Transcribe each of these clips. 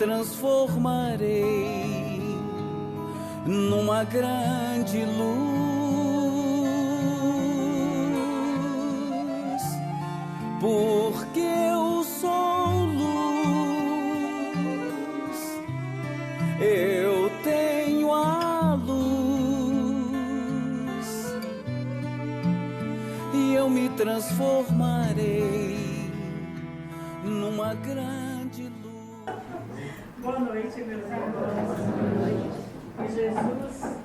transformarei numa grande luz, porque eu sou luz, eu tenho a luz, e eu me transformarei numa grande luz. Boa noite, meus irmãos. Que Jesus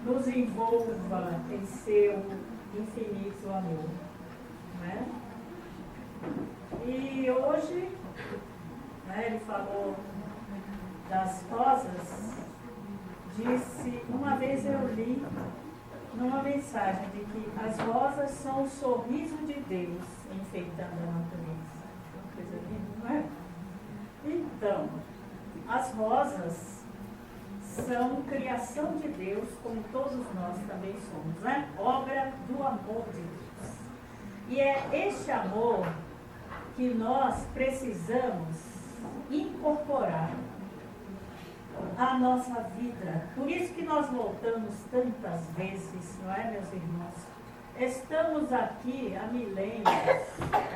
nos envolva em seu infinito amor, né? E hoje, né, ele falou das rosas, disse, uma vez eu li numa mensagem de que as rosas são o sorriso de Deus enfeitando a natureza. Uma coisa linda, não é? Então, as rosas são criação de Deus, como todos nós também somos, né? Obra do amor de Deus. E é este amor que nós precisamos incorporar à nossa vida. Por isso que nós voltamos tantas vezes, não é, meus irmãos? Estamos aqui há milênios,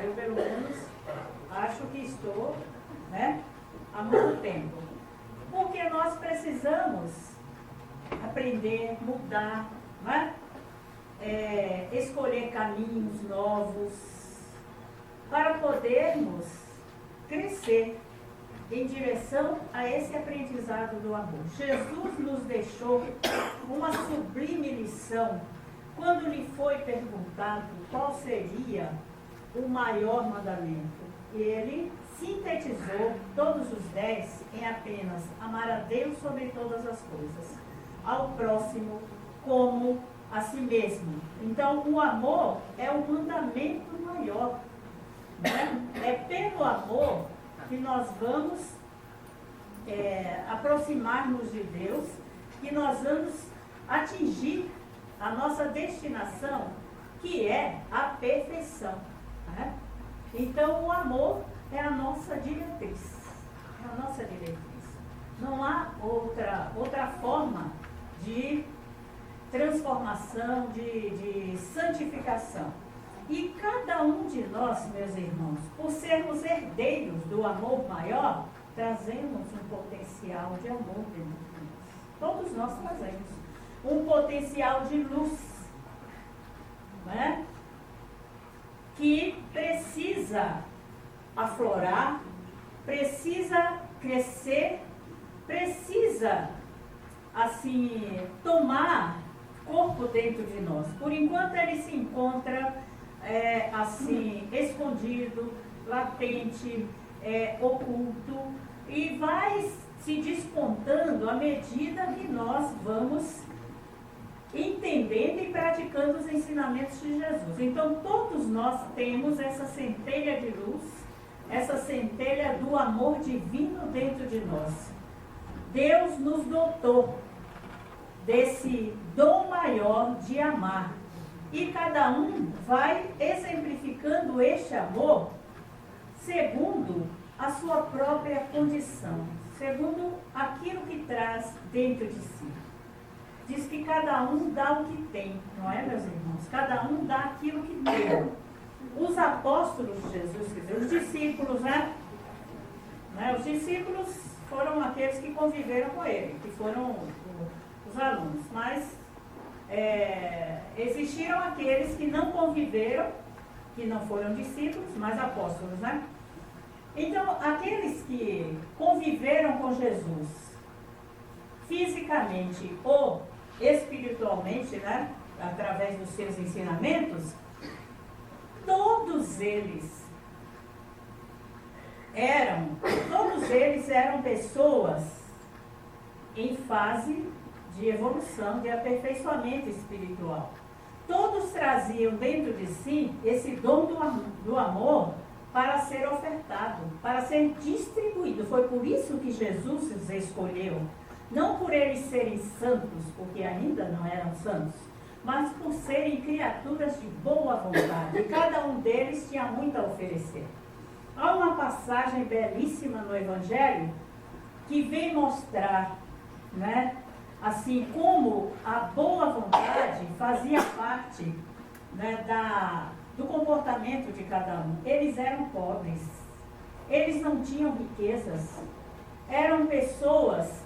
eu pelo menos acho que estou, né, há muito tempo. Porque nós precisamos aprender, mudar, né? Escolher caminhos novos para podermos crescer em direção a esse aprendizado do amor. Jesus nos deixou uma sublime lição quando lhe foi perguntado qual seria o maior mandamento. E ele sintetizou todos os 10 em apenas amar a Deus sobre todas as coisas, ao próximo como a si mesmo. Então, o amor é o mandamento maior, né? É pelo amor que nós vamos aproximar-nos de Deus, que nós vamos atingir a nossa destinação, que é a perfeição, né? Então, o amor é a nossa diretriz. É a nossa diretriz. Não há outra forma de transformação, de santificação. E cada um de nós, meus irmãos, por sermos herdeiros do amor maior, trazemos um potencial de amor dentro de nós. Todos nós trazemos um potencial de luz, né? Que precisa aflorar, precisa crescer, precisa, assim, tomar corpo dentro de nós. Por enquanto ele se encontra, assim, escondido, latente, oculto, e vai se despontando à medida que nós vamos entendendo e praticando os ensinamentos de Jesus. Então, todos nós temos essa centelha de luz, essa centelha do amor divino dentro de nós. Deus nos dotou desse dom maior de amar. E cada um vai exemplificando este amor segundo a sua própria condição, segundo aquilo que traz dentro de si. Diz que cada um dá o que tem, não é, meus irmãos? Cada um dá aquilo que tem. Os apóstolos de Jesus, quer dizer, os discípulos, né? Os discípulos foram aqueles que conviveram com ele, que foram os alunos. Mas existiram aqueles que não conviveram, que não foram discípulos, mas apóstolos, né? Então, aqueles que conviveram com Jesus fisicamente ou espiritualmente, né, através dos seus ensinamentos, todos eles eram pessoas em fase de evolução, de aperfeiçoamento espiritual. Todos traziam dentro de si esse dom do amor para ser ofertado, para ser distribuído. Foi por isso que Jesus os escolheu. Não por eles serem santos, porque ainda não eram santos, mas por serem criaturas de boa vontade. E cada um deles tinha muito a oferecer. Há uma passagem belíssima no Evangelho, que vem mostrar, né, assim, como a boa vontade fazia parte, né, do comportamento de cada um. Eles eram pobres, eles não tinham riquezas, eram pessoas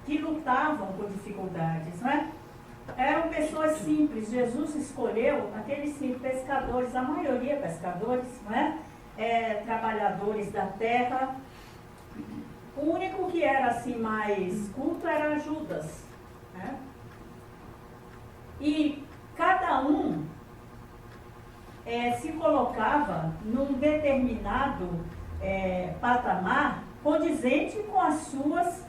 que lutavam por dificuldades, né? Eram pessoas simples. Jesus escolheu aqueles simples pescadores, a maioria pescadores, né? Trabalhadores da terra. O único que era assim mais culto era Judas, né? E cada um se colocava num determinado patamar condizente com as suas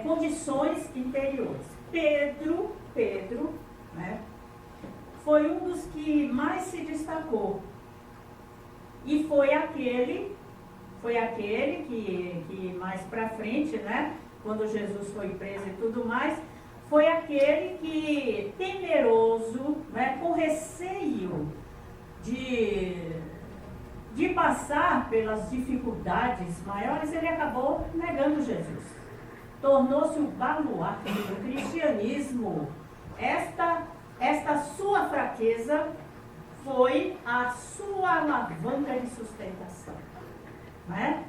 condições interiores. Pedro, né, foi um dos que mais se destacou. E foi aquele que mais para frente, né, quando Jesus foi preso e tudo mais, foi aquele que, temeroso, né, com receio de passar pelas dificuldades maiores, ele acabou negando Jesus. Tornou-se o baluarte do cristianismo. Esta sua fraqueza foi a sua alavanca de sustentação. Não é?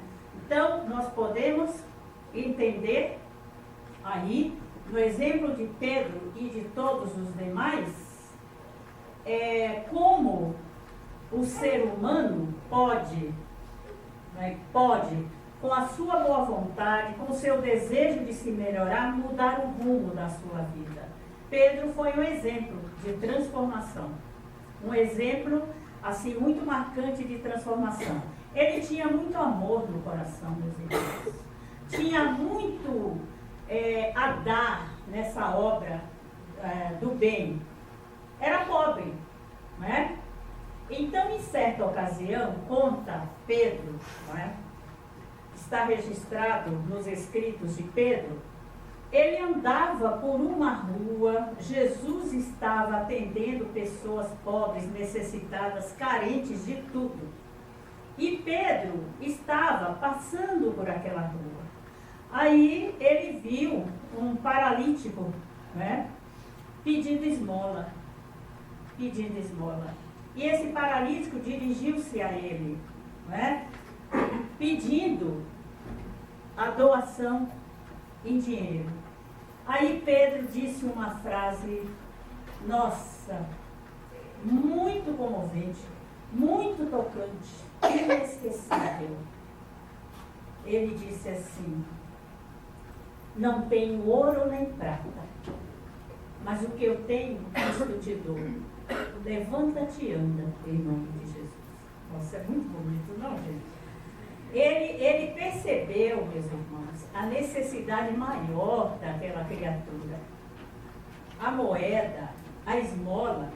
Então, nós podemos entender aí, no exemplo de Pedro e de todos os demais, como o ser humano pode, com a sua boa vontade, com o seu desejo de se melhorar, mudar o rumo da sua vida. Pedro foi um exemplo de transformação. Um exemplo, assim, muito marcante de transformação. Ele tinha muito amor no coração, meus irmãos. Tinha muito a dar nessa obra do bem. Era pobre, não é? Então, em certa ocasião, conta Pedro, não é? Está registrado nos escritos de Pedro, ele andava por uma rua, Jesus estava atendendo pessoas pobres, necessitadas, carentes de tudo. E Pedro estava passando por aquela rua. Aí ele viu um paralítico, né, pedindo esmola. E esse paralítico dirigiu-se a ele, né, pedindo a doação em dinheiro. Aí Pedro disse uma frase, nossa, muito comovente, muito tocante, inesquecível. Ele disse assim: não tenho ouro nem prata, mas o que eu tenho, isto te dou. Levanta-te e anda, em nome de Jesus. Nossa, é muito bonito, não, gente? Ele percebeu, meus irmãos, a necessidade maior daquela criatura. A moeda, a esmola,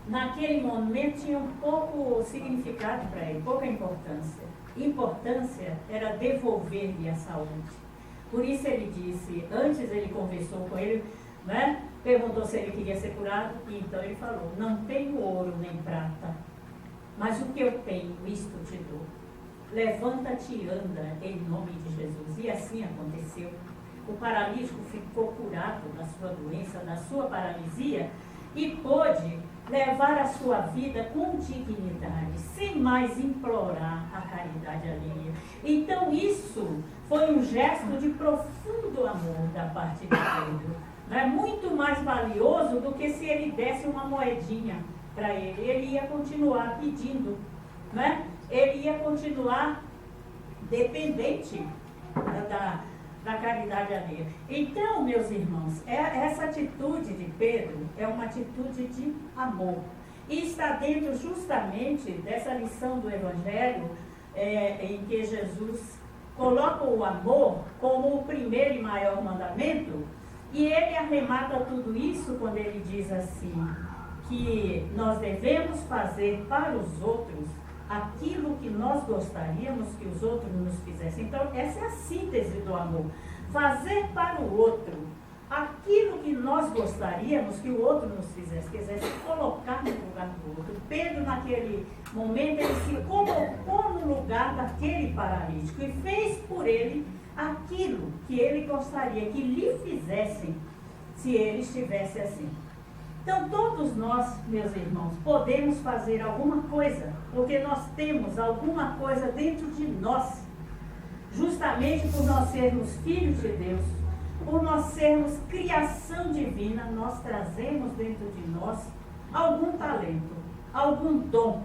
naquele momento tinha um pouco significado para ele, pouca importância. Importância era devolver-lhe a saúde. Por isso ele disse, antes ele conversou com ele, né? Perguntou se ele queria ser curado, e então ele falou: não tenho ouro nem prata, mas o que eu tenho, isto te dou. Levanta-te e anda em nome de Jesus. E assim aconteceu. O paralítico ficou curado da sua doença, da sua paralisia, e pôde levar a sua vida com dignidade, sem mais implorar a caridade alheia. Então isso foi um gesto de profundo amor da parte de Pedro. É muito mais valioso do que se ele desse uma moedinha para ele. Ele ia continuar pedindo, né? Ele ia continuar dependente da caridade alheia. Então, meus irmãos, essa atitude de Pedro é uma atitude de amor. E está dentro justamente dessa lição do Evangelho, em que Jesus coloca o amor como o primeiro e maior mandamento. E ele arremata tudo isso quando ele diz assim, que nós devemos fazer para os outros aquilo que nós gostaríamos que os outros nos fizessem. Então, essa é a síntese do amor. Fazer para o outro aquilo que nós gostaríamos que o outro nos fizesse, quisesse colocar no lugar do outro. Pedro, naquele momento, ele se colocou no lugar daquele paralítico e fez por ele aquilo que ele gostaria que lhe fizessem se ele estivesse assim. Então, todos nós, meus irmãos, podemos fazer alguma coisa, porque nós temos alguma coisa dentro de nós, justamente por nós sermos filhos de Deus, por nós sermos criação divina, nós trazemos dentro de nós algum talento, algum dom,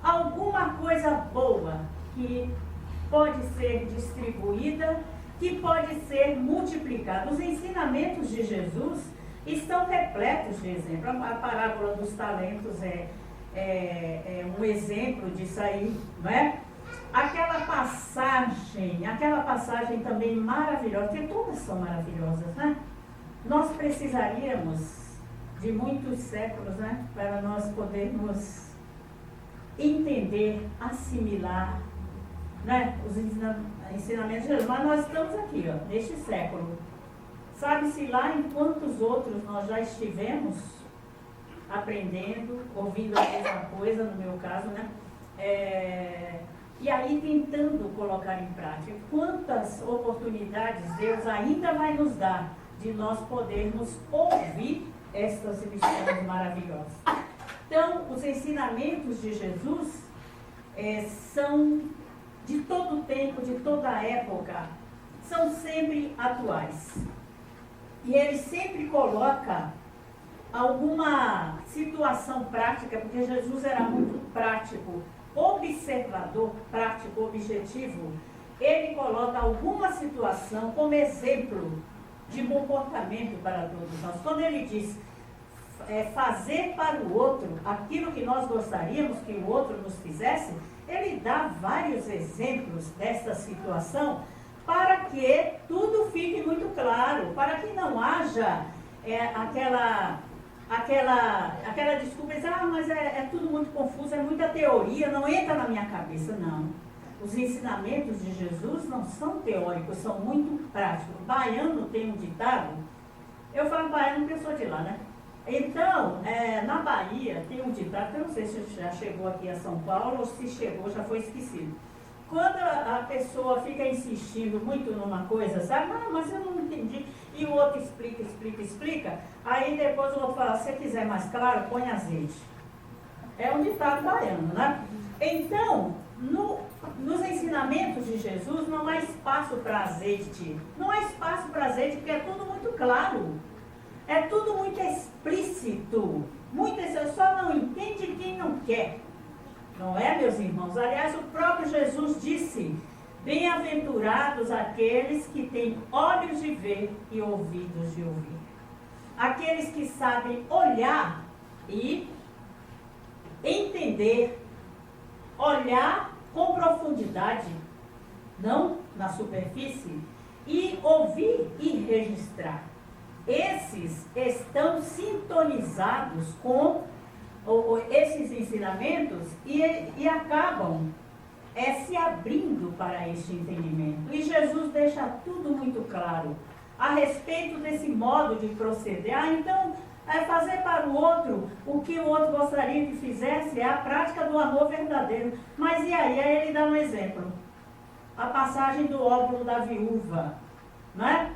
alguma coisa boa que pode ser distribuída, que pode ser multiplicada. Os ensinamentos de Jesus estão repletos de exemplo. A parábola dos talentos é um exemplo disso aí, não é? Aquela passagem também maravilhosa, porque todas são maravilhosas, né? Nós precisaríamos de muitos séculos, né? Para nós podermos entender, assimilar, né? Os ensinamentos de Jesus. Mas nós estamos aqui, ó, neste século. Sabe-se lá em quantos outros nós já estivemos aprendendo, ouvindo a mesma coisa, no meu caso, né? E aí tentando colocar em prática. Quantas oportunidades Deus ainda vai nos dar de nós podermos ouvir estas lições maravilhosas. Então, os ensinamentos de Jesus são de todo tempo, de toda época, são sempre atuais. E ele sempre coloca alguma situação prática, porque Jesus era muito prático, observador, prático, objetivo. Ele coloca alguma situação como exemplo de comportamento para todos nós. Quando ele diz fazer para o outro aquilo que nós gostaríamos que o outro nos fizesse, ele dá vários exemplos dessa situação para que tudo fique muito claro, para que não haja aquela desculpa, mas é tudo muito confuso, é muita teoria, não entra na minha cabeça. Não. Os ensinamentos de Jesus não são teóricos, são muito práticos. Baiano tem um ditado, eu falo baiano porque eu sou de lá, né? Então, na Bahia tem um ditado, que eu não sei se já chegou aqui a São Paulo ou se chegou, já foi esquecido. Quando a pessoa fica insistindo muito numa coisa, sabe? Mas eu não entendi. E o outro explica. Aí depois o outro fala, se você quiser mais claro, põe azeite. É um ditado baiano, né? Então, nos ensinamentos de Jesus não há espaço para azeite. Não há espaço para azeite porque é tudo muito claro. É tudo muito explícito. Só não entende quem não quer. Não é, meus irmãos? Aliás, o próprio Jesus disse, bem-aventurados aqueles que têm olhos de ver e ouvidos de ouvir. Aqueles que sabem olhar e entender, olhar com profundidade, não na superfície, e ouvir e registrar. Esses estão sintonizados com esses ensinamentos e acabam se abrindo para este entendimento. E Jesus deixa tudo muito claro a respeito desse modo de proceder. Então, fazer para o outro o que o outro gostaria que fizesse é a prática do amor verdadeiro. Mas e aí? Aí ele dá um exemplo. A passagem do óbolo da viúva, não é?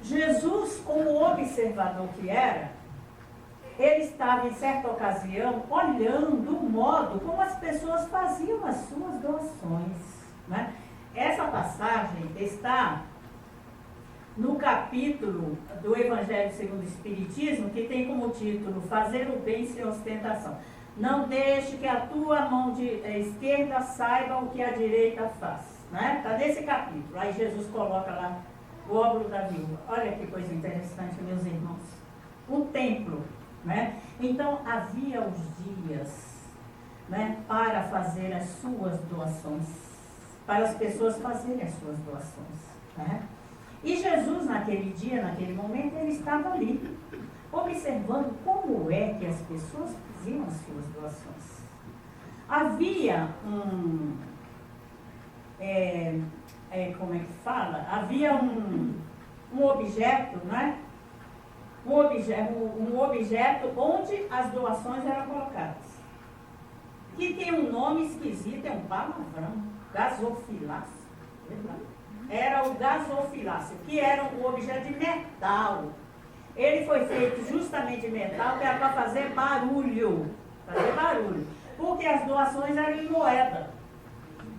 Jesus, como observador que era, ele estava em certa ocasião olhando o modo como as pessoas faziam as suas doações, né? Essa passagem está no capítulo do Evangelho segundo o Espiritismo, que tem como título Fazer o bem sem ostentação. Não deixe que a tua mão esquerda saiba o que a direita faz, né? Está nesse capítulo. Aí Jesus coloca lá o óbolo da viúva. Olha que coisa interessante, meus irmãos. O templo, né? Então havia os dias, né, para fazer as suas doações, para as pessoas fazerem as suas doações, né? E Jesus naquele dia, naquele momento, ele estava ali, observando como é que as pessoas faziam as suas doações. Havia como é que fala? Havia um objeto, né? Um objeto onde as doações eram colocadas. Que tem um nome esquisito, é um palavrão, gasofilácio. Era o gasofilácio, que era um objeto de metal. Ele foi feito justamente de metal, que era para fazer barulho. Porque as doações eram em moeda.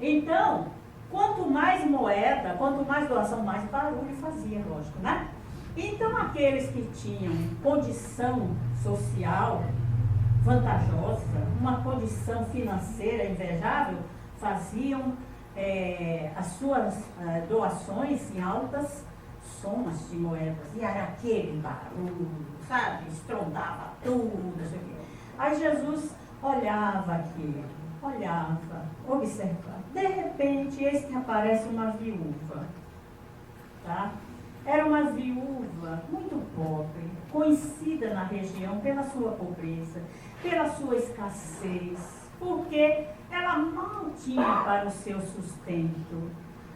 Então, quanto mais moeda, quanto mais doação, mais barulho fazia, lógico, né? Então, aqueles que tinham condição social vantajosa, uma condição financeira invejável, faziam as suas doações em altas somas de moedas. E era aquele barulho, sabe? Estrondava tudo, não sei o quê. Aí Jesus olhava aquilo, observava. De repente, eis que aparece uma viúva, tá? Era uma viúva muito pobre, conhecida na região pela sua pobreza, pela sua escassez, porque ela mal tinha para o seu sustento.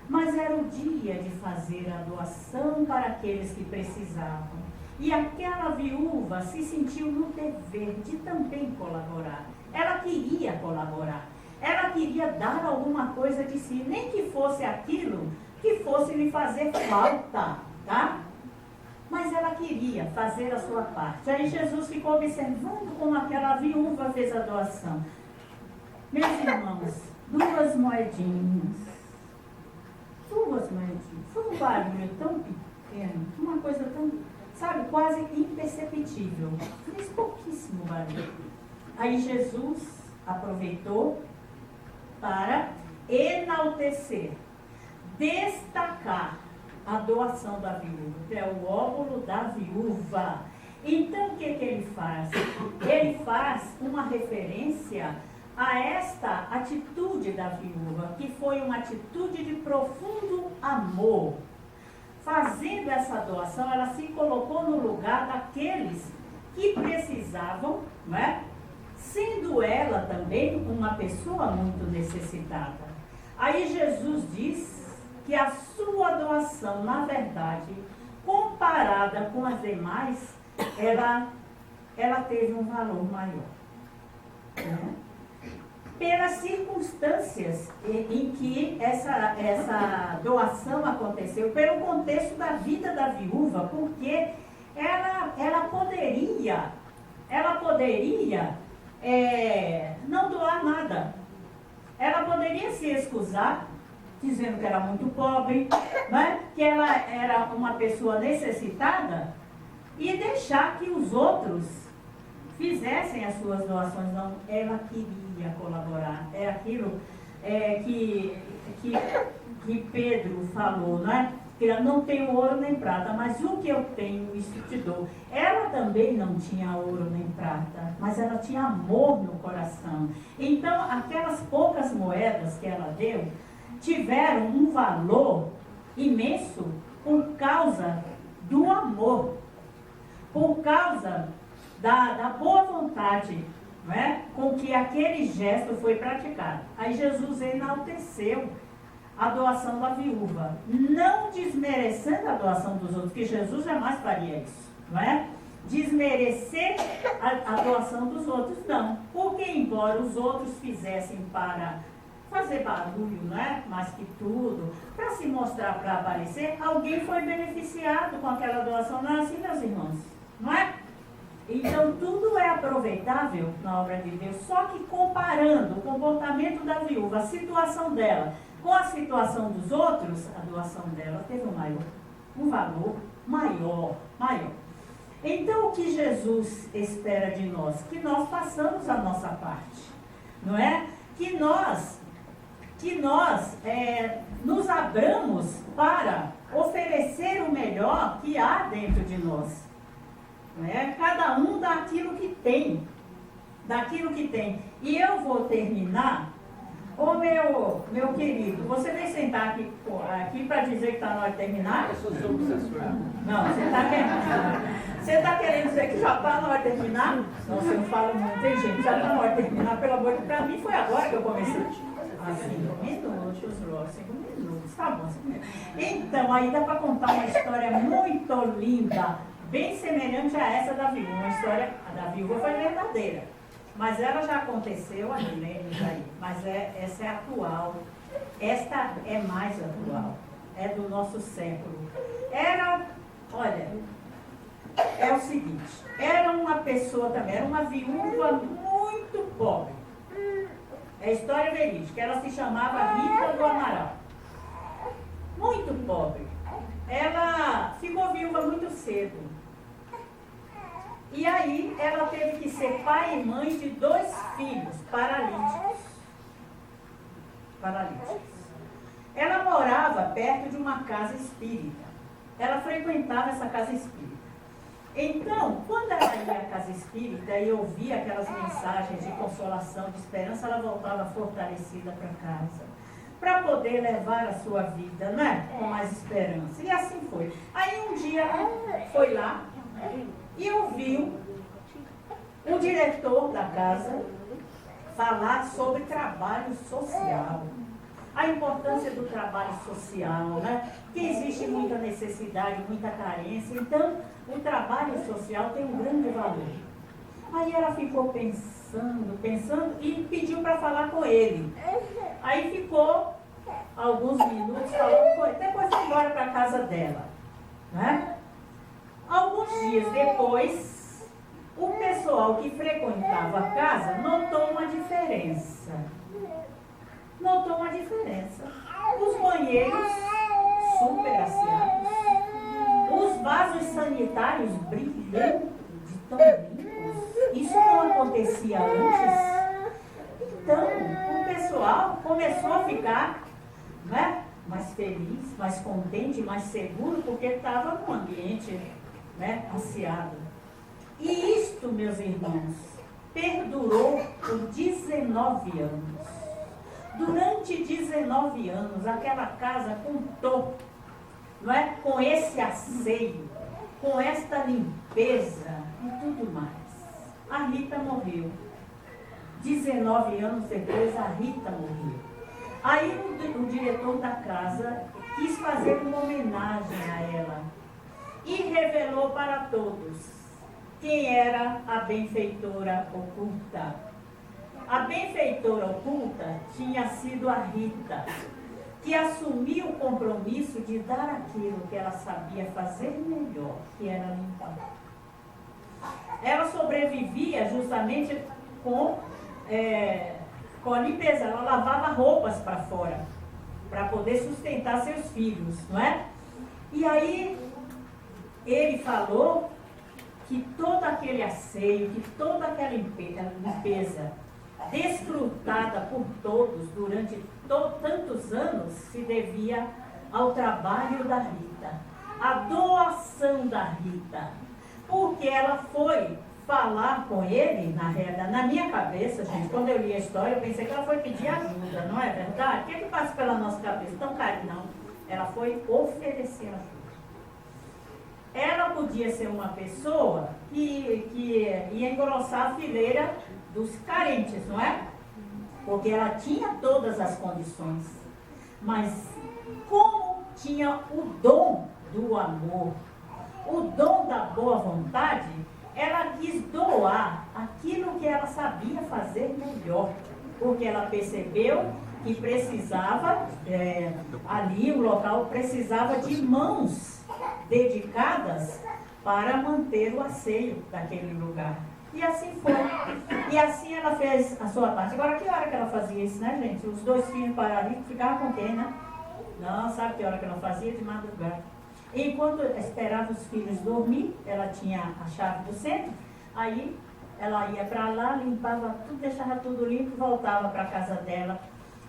Mas era o dia de fazer a doação para aqueles que precisavam. E aquela viúva se sentiu no dever de também colaborar. Ela queria colaborar. Ela queria dar alguma coisa de si, nem que fosse aquilo que fosse lhe fazer falta, tá? Mas ela queria fazer a sua parte. Aí Jesus ficou observando como aquela viúva fez a doação. Meus irmãos, 2 moedinhas. Foi um barulho tão pequeno, uma coisa tão, sabe, quase imperceptível. Fez pouquíssimo barulho. Aí Jesus aproveitou para enaltecer, destacar a doação da viúva, que é o óbolo da viúva. Então, o que ele faz? Ele faz uma referência a esta atitude da viúva, que foi uma atitude de profundo amor. Fazendo essa doação, ela se colocou no lugar daqueles que precisavam, não é? Sendo ela também uma pessoa muito necessitada. Aí Jesus diz que a sua doação, na verdade, comparada com as demais, ela teve um valor maior. Né? Pelas circunstâncias em que essa doação aconteceu, pelo contexto da vida da viúva, porque ela poderia não doar nada. Ela poderia se excusar, dizendo que era muito pobre, né? Que ela era uma pessoa necessitada, e deixar que os outros fizessem as suas doações. Não, ela queria colaborar. É aquilo que Pedro falou, né? Que ela não tem ouro nem prata, mas o que eu tenho, isso te dou. Ela também não tinha ouro nem prata, mas ela tinha amor no coração. Então, aquelas poucas moedas que ela deu, tiveram um valor imenso por causa do amor, por causa da boa vontade, não é? Com que aquele gesto foi praticado. Aí Jesus enalteceu a doação da viúva, não desmerecendo a doação dos outros, que Jesus jamais faria isso, não é? Desmerecer a doação dos outros, não. Porque embora os outros fizessem para fazer barulho, não é? Mais que tudo, para se mostrar, para aparecer, alguém foi beneficiado com aquela doação. Não é assim, meus irmãos? Não é? Então, tudo é aproveitável na obra de Deus, só que comparando o comportamento da viúva, a situação dela, com a situação dos outros, a doação dela teve um valor maior. Então, o que Jesus espera de nós? Que nós façamos a nossa parte, não é? Que nós nos abramos para oferecer o melhor que há dentro de nós. Não é? Cada um daquilo que tem. E eu vou terminar. Ô meu querido, você vem sentar aqui para dizer que está na hora de terminar? Não, você está querendo dizer que já está na hora de terminar? Nossa, eu falo muito, hein, gente? Já está na hora de terminar, pelo amor de Deus. Para mim foi agora que eu comecei. 5 minutos, tá bom. Então, aí dá para contar uma história muito linda, bem semelhante a essa da viúva. Uma história, a da viúva foi verdadeira, mas ela já aconteceu há milênios aí. Mas essa é atual. Esta é mais atual. É do nosso século. Olha, é o seguinte, era uma pessoa também, era uma viúva muito pobre. É história verídica. Ela se chamava Rita do Amaral. Muito pobre. Ela ficou viúva muito cedo. E aí ela teve que ser pai e mãe de 2 filhos paralíticos. Ela morava perto de uma casa espírita. Ela frequentava essa casa espírita. Então, quando ela ia à casa espírita e ouvia aquelas mensagens de consolação, de esperança, ela voltava fortalecida para casa, para poder levar a sua vida, né? Com mais esperança. E assim foi. Aí um dia foi lá e ouviu o diretor da casa falar sobre trabalho social. A importância do trabalho social, né? Que existe muita necessidade, muita carência. Então, o trabalho social tem um grande valor. Aí ela ficou pensando e pediu para falar com ele. Aí ficou alguns minutos falando com ele. Depois foi embora para a casa dela, né? Alguns dias depois, o pessoal que frequentava a casa notou uma diferença. Os banheiros super asseados, os vasos sanitários brilhantes de tão limpos. Isso não acontecia antes. Então, o pessoal começou a ficar, né, mais feliz, mais contente, mais seguro, porque estava num ambiente, né, asseado. E isto, meus irmãos, perdurou por 19 anos. Durante 19 anos, aquela casa contou, não é, com esse asseio, com esta limpeza e tudo mais. A Rita morreu. 19 anos depois, a Rita morreu. Aí o diretor da casa quis fazer uma homenagem a ela e revelou para todos quem era a benfeitora oculta. A benfeitora oculta tinha sido a Rita, que assumiu o compromisso de dar aquilo que ela sabia fazer melhor, que era limpar. Ela sobrevivia justamente com a limpeza. Ela lavava roupas para fora, para poder sustentar seus filhos, não é? E aí, ele falou que todo aquele asseio, que toda aquela limpeza desfrutada por todos durante tantos anos se devia ao trabalho da Rita, à doação da Rita, porque ela foi falar com ele, na realidade, na minha cabeça, gente, quando eu li a história, eu pensei que ela foi pedir ajuda, não é verdade? O que é que passa pela nossa cabeça? Tão carinho, não. Ela foi oferecer ajuda. Ela podia ser uma pessoa que ia engrossar a fileira dos carentes, não é? Porque ela tinha todas as condições. Mas como tinha o dom do amor, o dom da boa vontade, ela quis doar aquilo que ela sabia fazer melhor. Porque ela percebeu que precisava, ali o local precisava de mãos dedicadas para manter o asseio daquele lugar. E assim foi. E assim ela fez a sua parte. Agora, que hora que ela fazia isso, né, gente? Os 2 filhos paralíticos ficavam com quem, né? Não, sabe que hora que ela fazia? De madrugada. Enquanto esperava os filhos dormir, ela tinha a chave do centro, aí ela ia para lá, limpava tudo, deixava tudo limpo e voltava para a casa dela.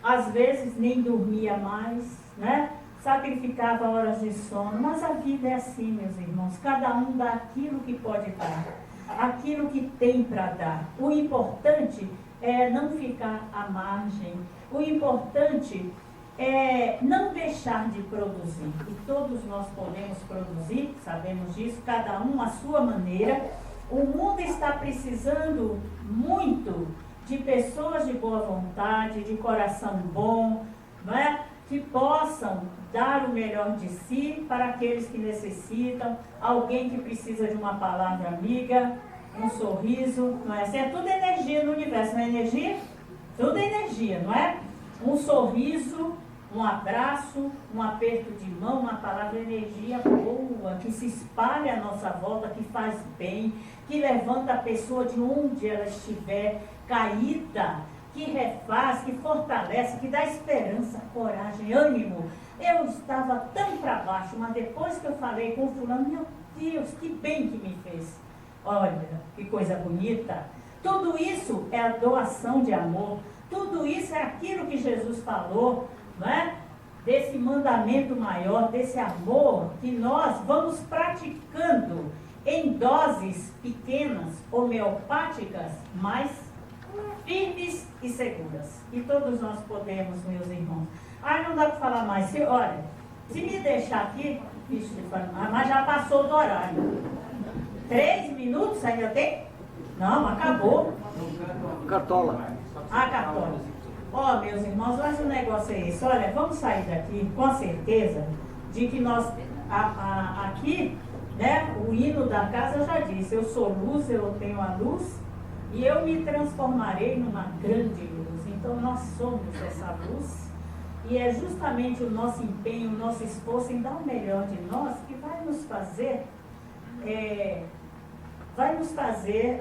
Às vezes nem dormia mais, né? Sacrificava horas de sono, mas a vida é assim, meus irmãos, cada um dá aquilo que pode dar, aquilo que tem para dar. O importante é não ficar à margem, o importante é não deixar de produzir, e todos nós podemos produzir, sabemos disso, cada um à sua maneira. O mundo está precisando muito de pessoas de boa vontade, de coração bom, não é? que possam dar o melhor de si para aqueles que necessitam, alguém que precisa de uma palavra amiga, um sorriso, não é assim? É tudo energia no universo, não é energia? Tudo é energia, não é? Um sorriso, um abraço, um aperto de mão, uma palavra de energia boa, que se espalha à nossa volta, que faz bem, que levanta a pessoa de onde ela estiver caída, que refaz, que fortalece, que dá esperança, coragem, ânimo. Eu estava tão para baixo, mas depois que eu falei com o fulano, meu Deus, que bem que me fez. Olha, que coisa bonita. Tudo isso é a doação de amor. Tudo isso é aquilo que Jesus falou, não é? Desse mandamento maior, desse amor que nós vamos praticando em doses pequenas, homeopáticas, mas firmes e seguras. E todos nós podemos, meus irmãos. Ai, não dá para falar mais. Olha, se me deixar aqui, mas já passou do horário. 3 minutos ainda tem? Não, acabou. Cartola. Cartola. Ó, meus irmãos, mas o negócio é esse. Olha, vamos sair daqui com a certeza de que nós, aqui, né, o hino da casa já disse, eu sou luz, eu tenho a luz, e eu me transformarei numa grande luz. Então, nós somos essa luz, e é justamente o nosso empenho, o nosso esforço em dar o melhor de nós que vai nos fazer,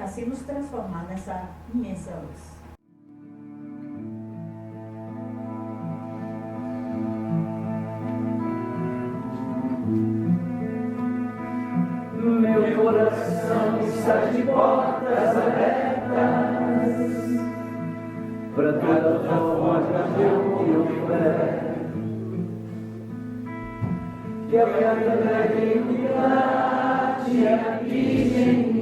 assim, nos transformar nessa imensa luz. Meu coração está de portas abertas para toda forma que eu puder. Que a verdadeira dignidade habite em mim.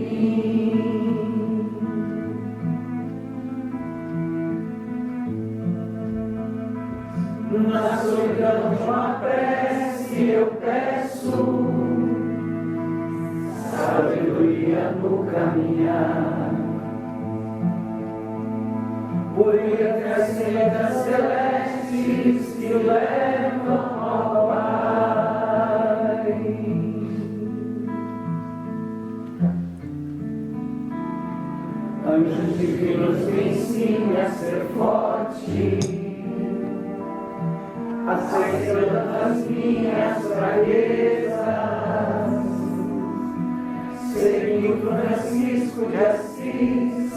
Na solidão de uma prece eu peço sabedoria no caminhar, por entre as sendas celestes que levam ao Pai. Anjos divinos me ensinem a ser forte, aceitando as minhas fraquezas, seguindo Francisco de Assis,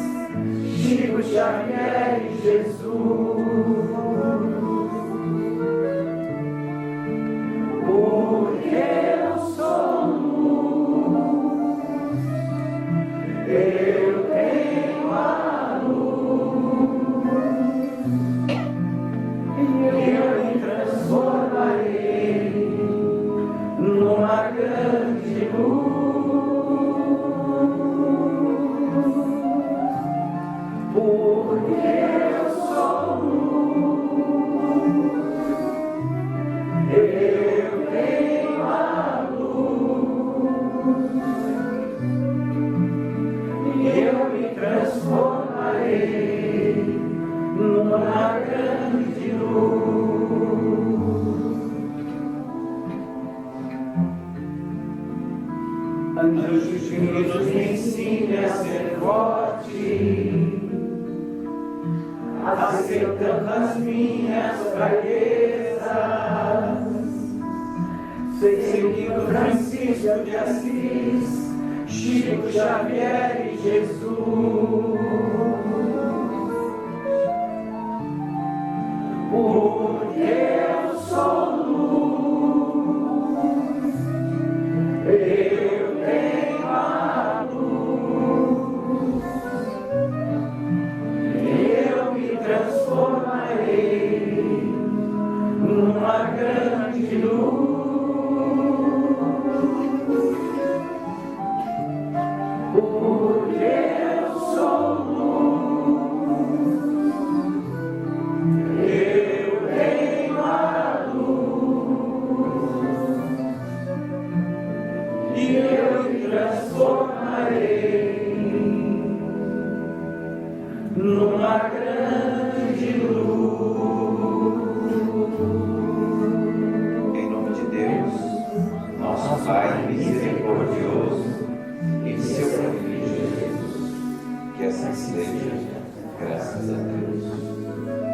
Chico Xavier e Jesus. Porque eu sou luz, eu tenho a luz, e eu me transformarei numa grande luz. Porque eu sou luz, eu tenho a luz, e eu me transformarei numa grande luz. Anjos divinos me ensinem a ser forte, aceitando as minhas fraquezas, seguindo Francisco de Assis, Chico Xavier e Jesus. Porque eu sou luz, eu tenho a luz, eu me transformarei numa grande luz. Porque eu sou luz, eu tenho a luz, e eu me transformarei numa grande luz. nosso Pai misericordioso, em seu Filho Jesus. Que assim seja, graças a Deus.